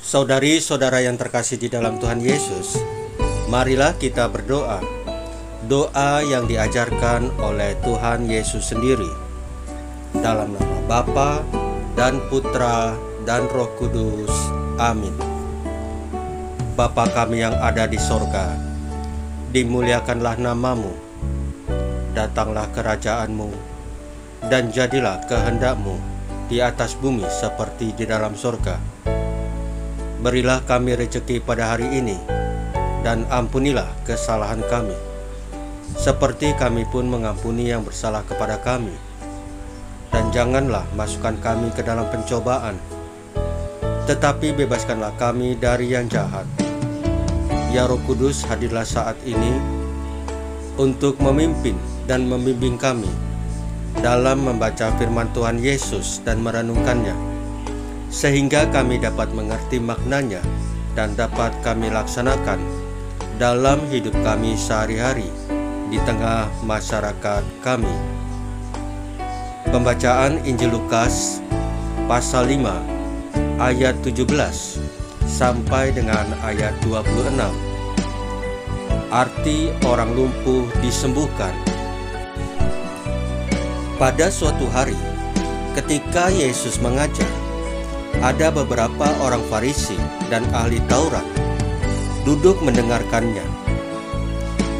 Saudari-saudara yang terkasih di dalam Tuhan Yesus, marilah kita berdoa. Doa yang diajarkan oleh Tuhan Yesus sendiri. Dalam nama Bapa dan Putra dan Roh Kudus. Amin. Bapa kami yang ada di sorga, dimuliakanlah namamu. Datanglah kerajaanmu, dan jadilah kehendakmu di atas bumi seperti di dalam sorga. Berilah kami rejeki pada hari ini, dan ampunilah kesalahan kami, seperti kami pun mengampuni yang bersalah kepada kami. Dan janganlah masukkan kami ke dalam pencobaan, tetapi bebaskanlah kami dari yang jahat. Ya Roh Kudus, hadirlah saat ini untuk memimpin dan membimbing kami dalam membaca firman Tuhan Yesus dan merenungkannya, sehingga kami dapat mengerti maknanya dan dapat kami laksanakan dalam hidup kami sehari-hari di tengah masyarakat kami. Pembacaan Injil Lukas pasal 5 ayat 17 sampai dengan ayat 26. Arti orang lumpuh disembuhkan. Pada suatu hari, ketika Yesus mengajar, ada beberapa orang Farisi dan ahli Taurat duduk mendengarkannya.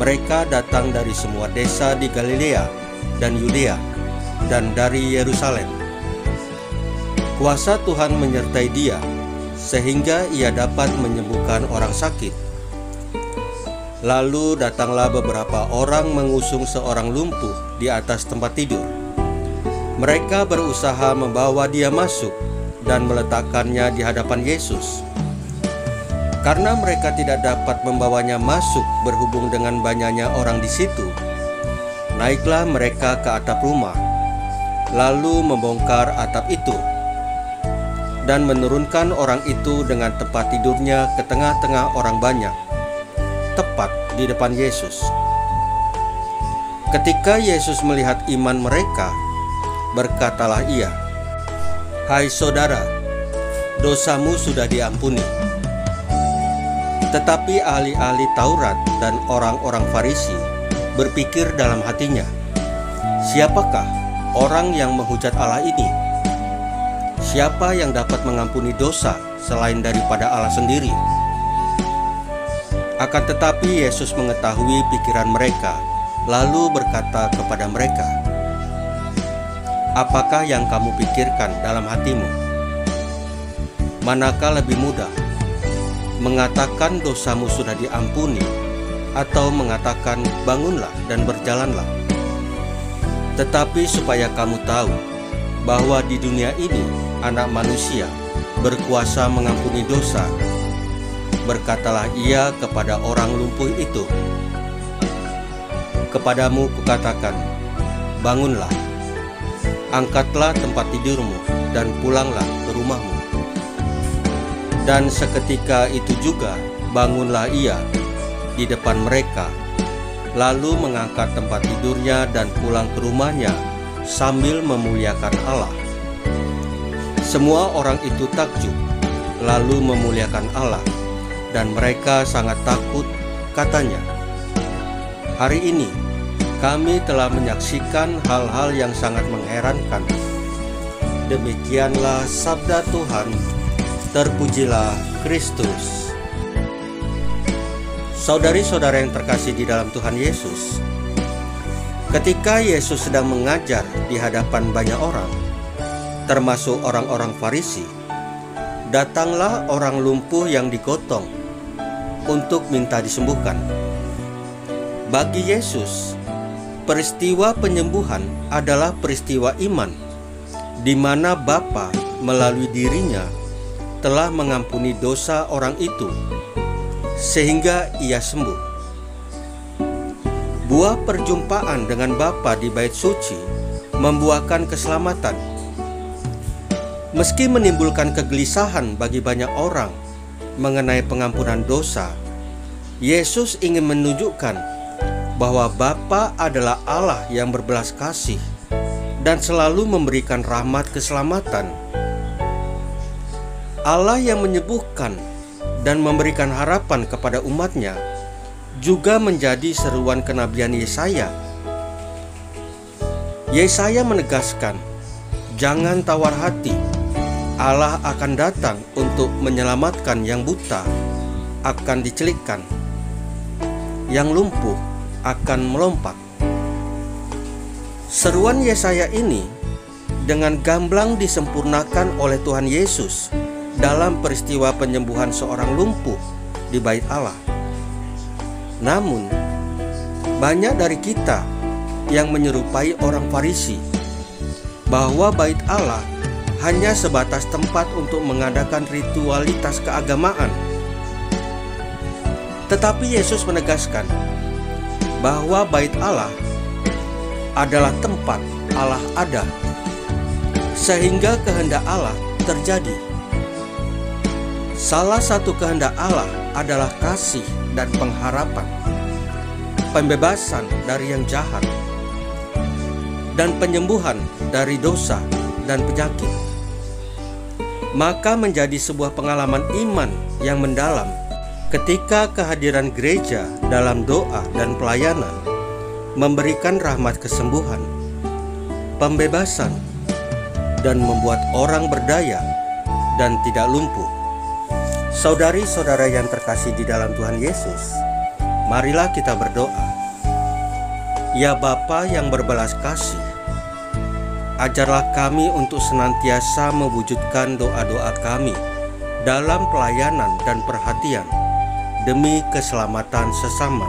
Mereka datang dari semua desa di Galilea dan Yudea dan dari Yerusalem. Kuasa Tuhan menyertai dia, sehingga ia dapat menyembuhkan orang sakit. Lalu datanglah beberapa orang mengusung seorang lumpuh di atas tempat tidur. Mereka berusaha membawa dia masuk dan meletakkannya di hadapan Yesus. Karena mereka tidak dapat membawanya masuk berhubung dengan banyaknya orang di situ, naiklah mereka ke atap rumah, lalu membongkar atap itu, dan menurunkan orang itu dengan tempat tidurnya ke tengah-tengah orang banyak, tepat di depan Yesus. Ketika Yesus melihat iman mereka, berkatalah ia, "Hai saudara, dosamu sudah diampuni." Tetapi ahli-ahli Taurat dan orang-orang Farisi berpikir dalam hatinya, "Siapakah orang yang menghujat Allah ini? Siapa yang dapat mengampuni dosa selain daripada Allah sendiri?" Akan tetapi Yesus mengetahui pikiran mereka, lalu berkata kepada mereka, "Apakah yang kamu pikirkan dalam hatimu? Manakah lebih mudah, mengatakan dosamu sudah diampuni, atau mengatakan bangunlah dan berjalanlah? Tetapi supaya kamu tahu bahwa di dunia ini Anak Manusia berkuasa mengampuni dosa," berkatalah ia kepada orang lumpuh itu, "Kepadamu kukatakan, bangunlah, angkatlah tempat tidurmu dan pulanglah ke rumahmu." Dan seketika itu juga bangunlah ia di depan mereka, lalu mengangkat tempat tidurnya dan pulang ke rumahnya sambil memuliakan Allah. Semua orang itu takjub, lalu memuliakan Allah, dan mereka sangat takut, katanya, "Hari ini kami telah menyaksikan hal-hal yang sangat mengherankan." Demikianlah sabda Tuhan. Terpujilah Kristus. Saudari-saudara yang terkasih di dalam Tuhan Yesus, ketika Yesus sedang mengajar di hadapan banyak orang, termasuk orang-orang Farisi, datanglah orang lumpuh yang digotong untuk minta disembuhkan. Bagi Yesus, peristiwa penyembuhan adalah peristiwa iman, di mana Bapa melalui dirinya telah mengampuni dosa orang itu, sehingga ia sembuh. Buah perjumpaan dengan Bapa di Bait Suci membuahkan keselamatan. Meski menimbulkan kegelisahan bagi banyak orang mengenai pengampunan dosa, Yesus ingin menunjukkan bahwa Bapa adalah Allah yang berbelas kasih dan selalu memberikan rahmat keselamatan. Allah yang menyembuhkan dan memberikan harapan kepada umatnya juga menjadi seruan kenabian Yesaya. Yesaya menegaskan, jangan tawar hati, Allah akan datang untuk menyelamatkan yang buta, akan dicelikkan, yang lumpuh akan melompat. Seruan Yesaya ini dengan gamblang disempurnakan oleh Tuhan Yesus dalam peristiwa penyembuhan seorang lumpuh di Bait Allah. Namun, banyak dari kita yang menyerupai orang Farisi bahwa Bait Allah hanya sebatas tempat untuk mengadakan ritualitas keagamaan. Tetapi Yesus menegaskan bahwa Bait Allah adalah tempat Allah ada, sehingga kehendak Allah terjadi. Salah satu kehendak Allah adalah kasih dan pengharapan, pembebasan dari yang jahat, dan penyembuhan dari dosa dan penyakit. Maka menjadi sebuah pengalaman iman yang mendalam ketika kehadiran gereja dalam doa dan pelayanan memberikan rahmat kesembuhan, pembebasan, dan membuat orang berdaya dan tidak lumpuh. Saudari-saudara yang terkasih di dalam Tuhan Yesus, marilah kita berdoa. Ya Bapa yang berbelas kasih, ajarlah kami untuk senantiasa mewujudkan doa-doa kami dalam pelayanan dan perhatian demi keselamatan sesama.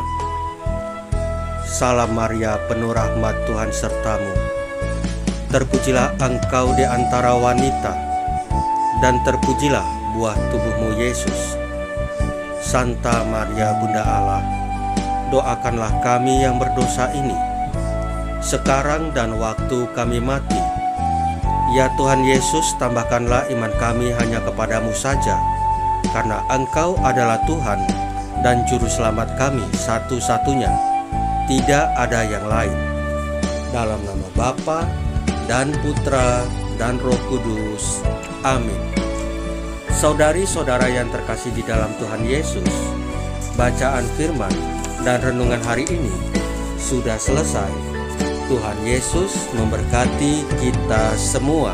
Salam Maria, penuh rahmat, Tuhan sertamu. Terpujilah engkau di antara wanita, dan terpujilah buah tubuhmu Yesus. Santa Maria Bunda Allah, doakanlah kami yang berdosa ini, sekarang dan waktu kami mati. Ya Tuhan Yesus, tambahkanlah iman kami hanya kepadamu saja, karena Engkau adalah Tuhan dan Juru Selamat kami satu-satunya. Tidak ada yang lain. Dalam nama Bapa dan Putra dan Roh Kudus. Amin. Saudari-saudara yang terkasih di dalam Tuhan Yesus, bacaan firman dan renungan hari ini sudah selesai. Tuhan Yesus memberkati kita semua.